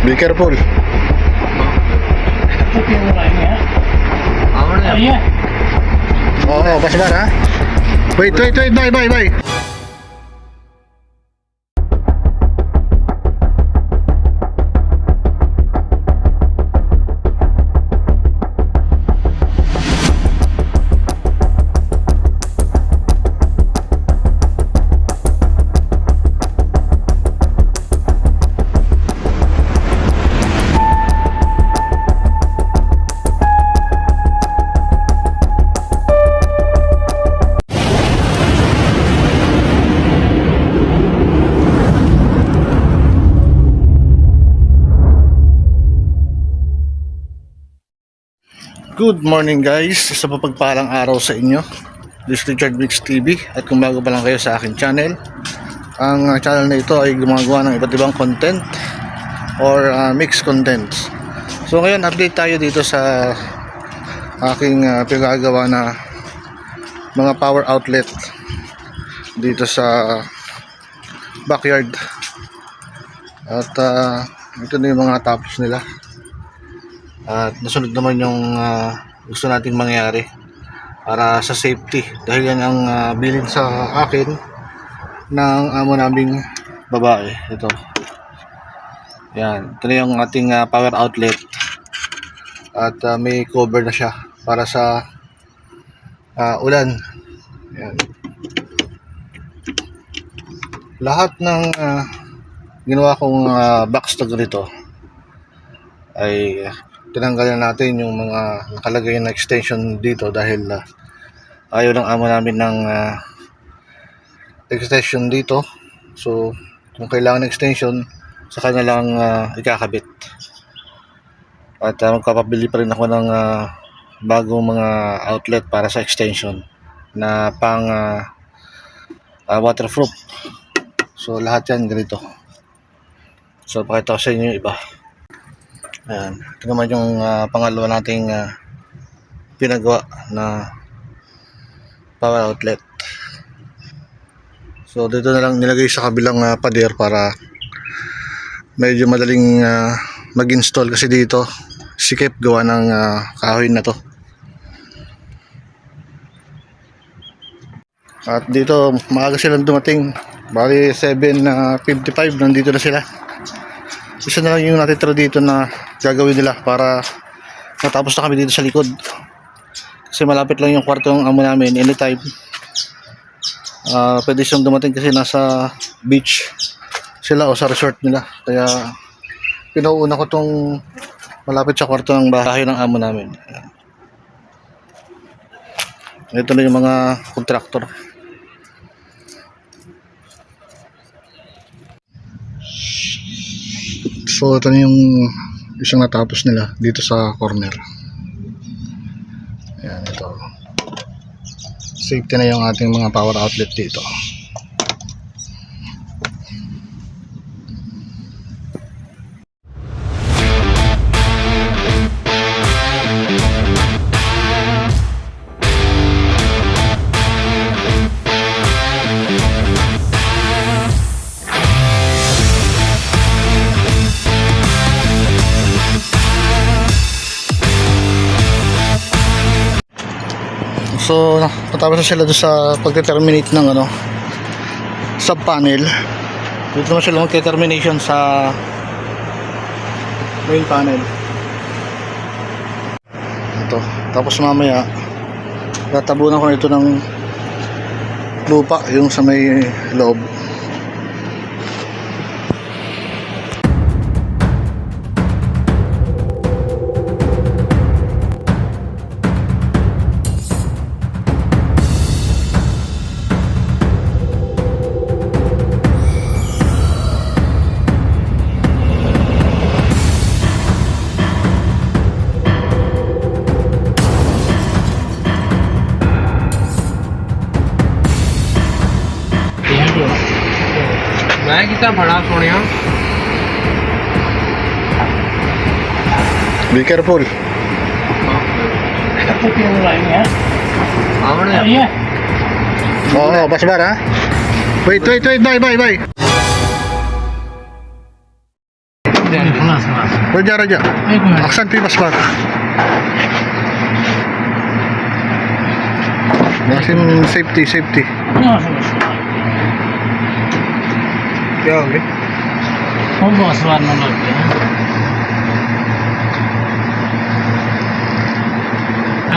Be careful. Oo, basbar ha. Wait, bye. Good morning guys, sa mapagpalang araw sa inyo. This is Richard Mix TV. At kung bago pa lang kayo sa aking channel, ang channel na ito ay gumagawa ng iba't ibang content or mixed contents. So ngayon update tayo dito sa aking pinagagawa na mga power outlet dito sa backyard. At ito na yung mga tops nila. At nasunod naman yung gusto nating mangyari para sa safety, dahil yan ang bilin sa akin ng amo naming babae. Ito yan, ito na yung ating power outlet at may cover na siya para sa ulan. Yan. Lahat ng ginawa kong box to ganito ay tinanggalan natin yung mga nakalagay na extension dito dahil ayaw ng amo namin ng extension dito. So kung kailangan ng extension, sa kanya lang ikakabit. At magpapabili pa rin ako ng bagong mga outlet para sa extension na pang waterproof. So lahat yan ganito. So pakita ko sa inyo yung iba. Ayan, ito naman yung pangalawa nating pinagawa na power outlet. So dito na lang nilagay sa kabilang pader para medyo madaling mag-install, kasi dito sikip gawa ng kahoy na to. At dito maaga silang dumating, bali 7:55 nandito na sila. Isa na lang yung natitira dito na gagawin nila para matapos na kami dito sa likod, kasi malapit lang yung kwarto ng amo namin. Anytime pwede siyang dumating kasi nasa beach sila o sa resort nila, kaya pinauuna ko tong malapit sa kwarto ng bahay ng amo namin. Ito na yung mga contractor. So ito na yung isang natapos nila dito sa corner. Ayan, ito. Safety na yung ating mga power outlet dito. So natapos na sila doon sa pag-terminate ng sub panel. Dito naman sila mag-termination sa main panel. Ito. Tapos mamaya tatabunan ko ito ng lupa yung sa may loob. मैं कितना बड़ा Sonia Be careful. Oo, basbar ha. Wait, bye. खलास खलास रजा रजा एक minute auction पे बस बात Yasin safety safety क्या हो गया हम बस वाला लग गया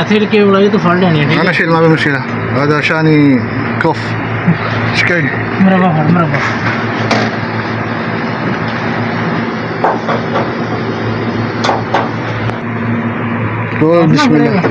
अथीर के उड़ाई तो फल लेनी है ठीक أنا है شيل ما في مشكلة هذا شاني كوف شكاي مربع फल مربع قول بسم الله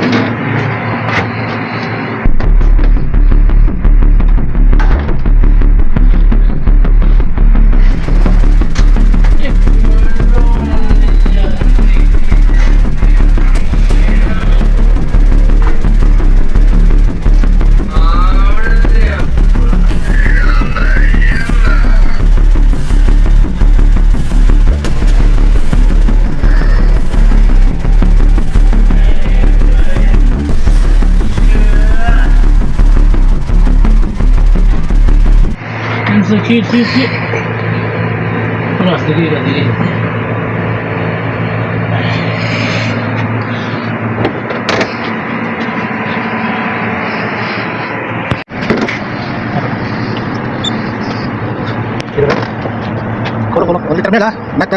खींच खींच खींच खलास धीरे धीरे Kolok kolok ulit terminal ah not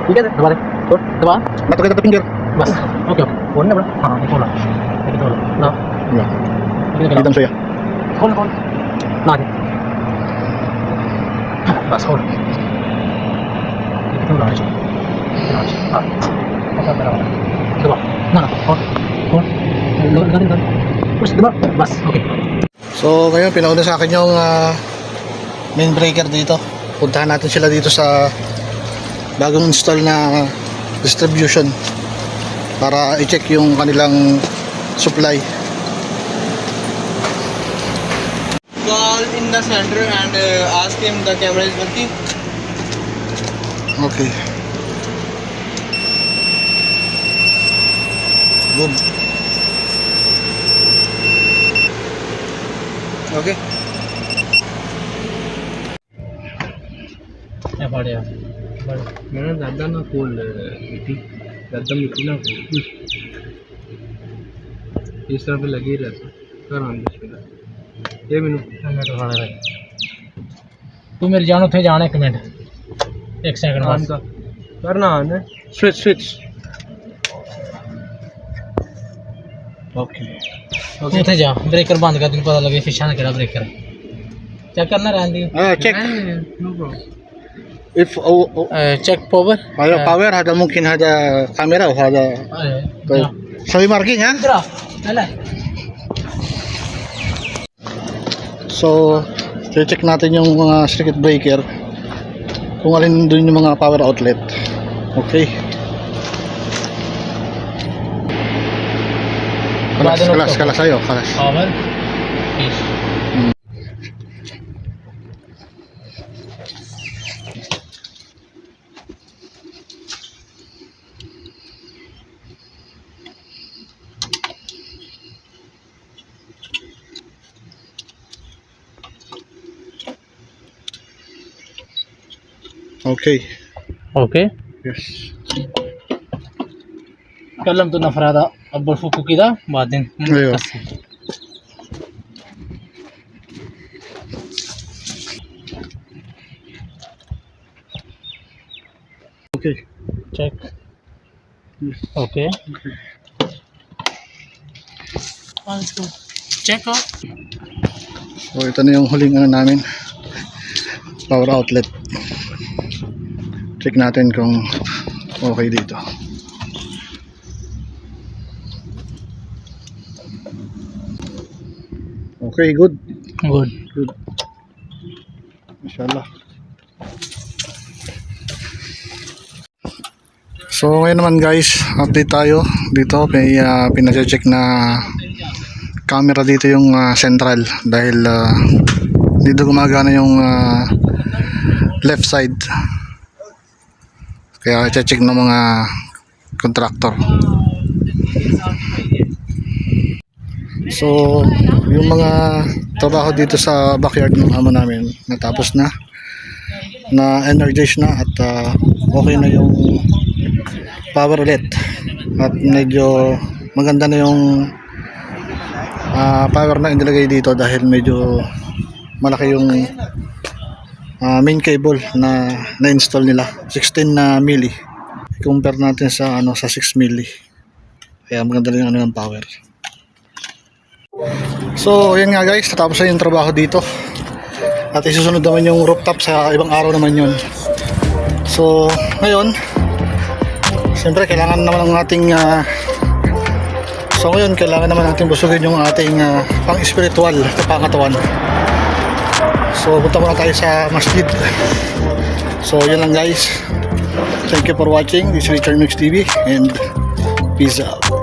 ठीक है दबा दे छोड़ दबा not together the finger बस ओके ओके बोलना बड़ा हाँ ये खोला ये खोला ना ya ये kita saya खोल खोल ना दे बस खोल ये खोला आजा हाँ ऐसा मेरा दबा ना ना खोल खोल गाड़ी गाड़ी बस दबा बस okay So ngayon pinauna sa akin yung main breaker dito. Puntahan natin sila dito sa bagong install na distribution para i-check yung kanilang supply. Call in the center and ask him the camera is working. Okay. Good. Okay. ये बढ़िया मैंने ज़्यादा ना खोल मिट्टी ज़्यादा मिट्टी ना खोल इस तरह पे लगी रहता कर आंदे ये मैंने मिनट खाने लगे तू मेरी जान उठे जाने एक मिनट एक सेकंड बस करना आने Switch. Okay. तू उठे जा ब्रेकर बंद कर तेन पता लगे फिशा केड़ा ब्रेकर चेक करना रहंदी Check. no problem. If check power power هذا ممكن هذا كاميرا وهذا طيب. Sabi marking ha? इधर आ ले So, check natin yung mga circuit breaker kung alin doon yung mga power outlet. Okay. Kalas ayo, kalas. Power fish Okay. Okay Yes. कलम तो नफरादा अब फुकू किदा बादिन Ayo. Okay. Check Yes. Okay check So, ito na yung huling ano namin. Power outlet. Check natin kung okay dito. Okay, good. Good Good. Inshallah. So ngayon naman guys, update tayo dito. May pinacheck na camera dito yung central dahil dito gumagana yung left side. Kaya check ng mga contractor. So yung mga trabaho dito sa backyard ng amo namin natapos na, na energize na at okay na yung power ulit at medyo maganda na yung power na inilagay dito dahil medyo malaki yung main cable na na-install nila, 16 na milli compare natin sa sa 6 milli, kaya maganda na yung ng power. So yan nga guys, natapos na yung trabaho dito at isusunod naman yung rooftop sa ibang araw naman yun. So ngayon siyempre kailangan naman ng ating ngayon kailangan naman natin busugin yung ating pang spiritual na pangatawan. So punta muna tayo sa masjid. So yan lang guys, thank you for watching. This is Richard Mix TV and peace out.